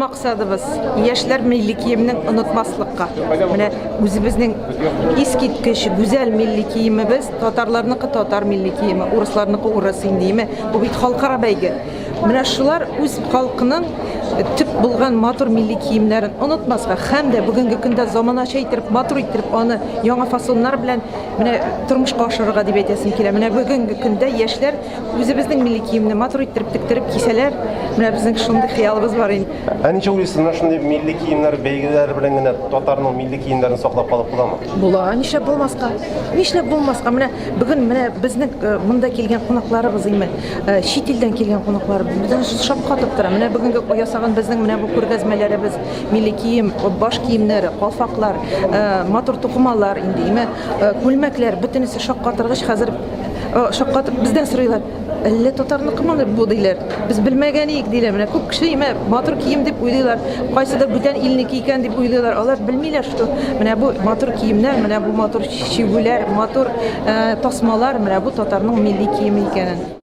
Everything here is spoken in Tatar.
Максатыбыз яшьләр милли киемнең онытмаслыкка. Менә үзебезнең искиткеч гүзәл милли киемебез, татарларныкы татар милли киеме, урысларныкы урыс индиме, бу бит халыкара бәйге. Менә шулар үз халкының төп булган матур милли киемнәрен онытмаска һәм дә бүгенге көндә заманача итеп, матур итеп аны яңа фасоннар белән менә тормышка ашырырга дип әйтәсем килә. Менә бүгенге көндә яшьләр үзебезнең милли киемне матур итеп тиктереп кисәләр. Менә безнең шундый хыялыбыз бар инде. Ничә уйлыйсың, шундый милли киемнәр бәйгеләре белән генә татарның милли киемнәрен саклап калып буламы? Була, нишләп булмаска? Нишләп булмаска? Менә бүген менә безнең монда килгән кунакларыбыз име, чит илдән килгән кунаклар бездән шапкатып тора. Менә бүгенге ясаган безнең менә бу күргәзмәләребез, милли кием, баш киемнәре, калфаклар, матур тукымалар инде, име, күлмәкләр, бөтенесе шаккатыргыч хәзер шаккатып бездән сорыйлар. Әллә татарныкымы бу диләр. Без белмәгән идек диләр. Менә күп кеше имә матур кием дип уйлыйлар. Кайсыдыр бүтән илнеке икән дип уйлыйлар. Алар белмиләр, что менә бу матур киемнәр, менә бу матур чигүләр, матур тасмалар, менә бу татарның милли киеме икәнен.